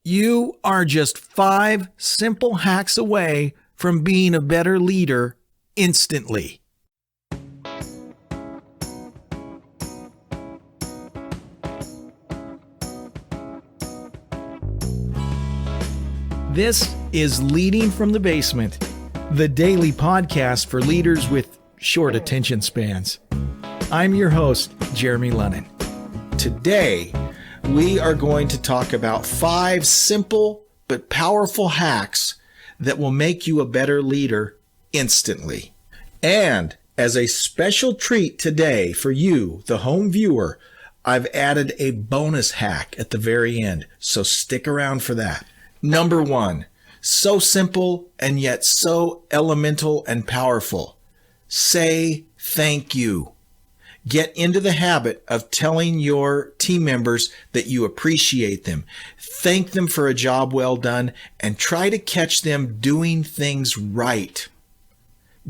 You are just 5 simple hacks away from being a better leader instantly. This is Leading from the Basement, the daily podcast for leaders with short attention spans. I'm your host, Jeremy Lennon. Today, we are going to talk about 5 simple but powerful hacks that will make you a better leader instantly. And as a special treat today for you, the home viewer, I've added a bonus hack at the very end, so stick around for that. Number 1, so simple and yet so elemental and powerful. Say thank you. Get into the habit of telling your team members that you appreciate them. Thank them for a job well done and try to catch them doing things right.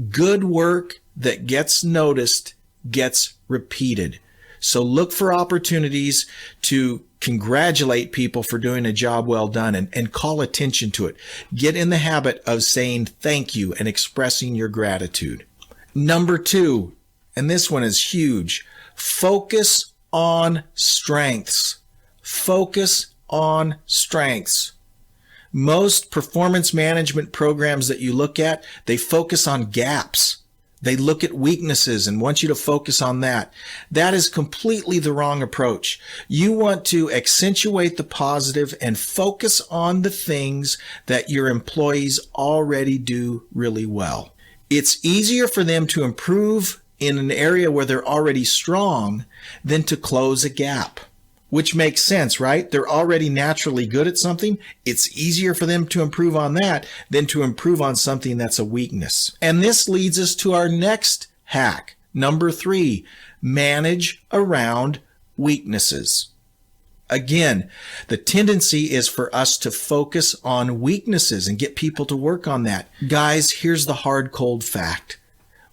Good work that gets noticed gets repeated. So look for opportunities to congratulate people for doing a job well done and call attention to it. Get in the habit of saying thank you and expressing your gratitude. Number 2, and this one is huge, focus on strengths. Focus on strengths. Most performance management programs that you look at, they focus on gaps. They look at weaknesses and want you to focus on that. That is completely the wrong approach. You want to accentuate the positive and focus on the things that your employees already do really well. It's easier for them to improve in an area where they're already strong than to close a gap, which makes sense, right? They're already naturally good at something. It's easier for them to improve on that than to improve on something that's a weakness. And this leads us to our next hack. Number 3, manage around weaknesses. Again, the tendency is for us to focus on weaknesses and get people to work on that. Guys, here's the hard, cold fact.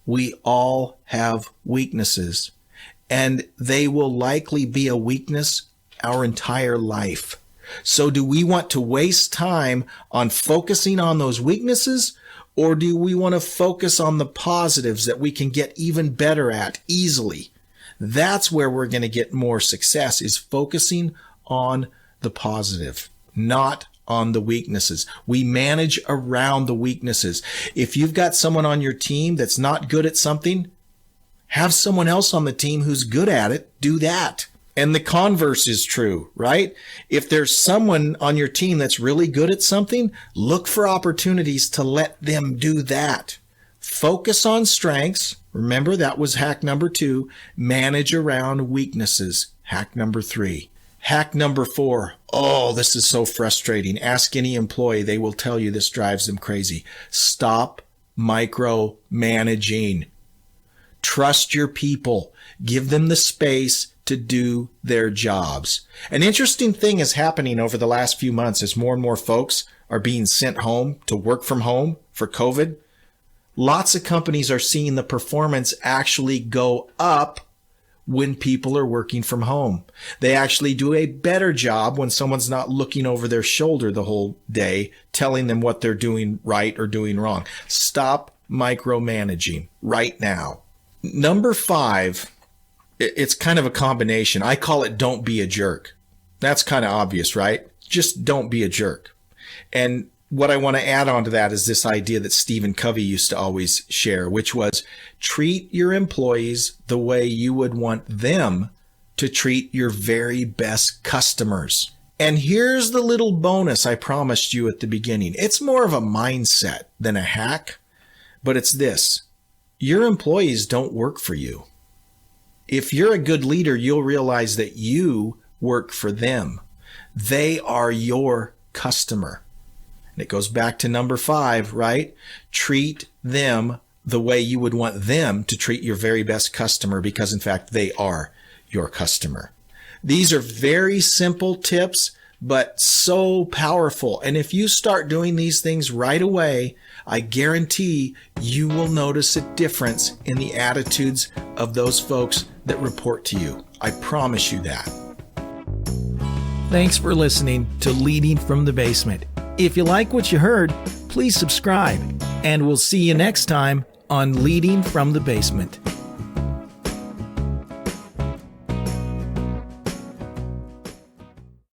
We all have weaknesses, and they will likely be a weakness our entire life. So do we want to waste time on focusing on those weaknesses, or do we want to focus on the positives that we can get even better at easily? That's where we're going to get more success, is focusing on the positive, not on the weaknesses. We manage around the weaknesses. If you've got someone on your team that's not good at something, have someone else on the team who's good at it do that. And the converse is true, right? If there's someone on your team that's really good at something, look for opportunities to let them do that. Focus on strengths. Remember, that was hack number 2. Manage around weaknesses. Hack number 3. Hack number 4. Oh, this is so frustrating. Ask any employee. They will tell you this drives them crazy. Stop micromanaging. Trust your people. Give them the space to do their jobs. An interesting thing is happening over the last few months as more and more folks are being sent home to work from home for COVID. Lots of companies are seeing the performance actually go up when people are working from home. They actually do a better job when someone's not looking over their shoulder the whole day, telling them what they're doing right or doing wrong. Stop micromanaging right now. Number 5, it's kind of a combination. I call it don't be a jerk. That's kind of obvious, right? Just don't be a jerk. And what I want to add on to that is this idea that Stephen Covey used to always share, which was treat your employees the way you would want them to treat your very best customers. And here's the little bonus I promised you at the beginning. It's more of a mindset than a hack, but it's this. Your employees don't work for you. If you're a good leader, you'll realize that you work for them. They are your customer. And it goes back to number 5, right? Treat them the way you would want them to treat your very best customer, because in fact, they are your customer. These are very simple tips, but so powerful. And if you start doing these things right away, I guarantee you will notice a difference in the attitudes of those folks that report to you. I promise you that. Thanks for listening to Leading from the Basement. If you like what you heard, please subscribe, and we'll see you next time on Leading from the Basement.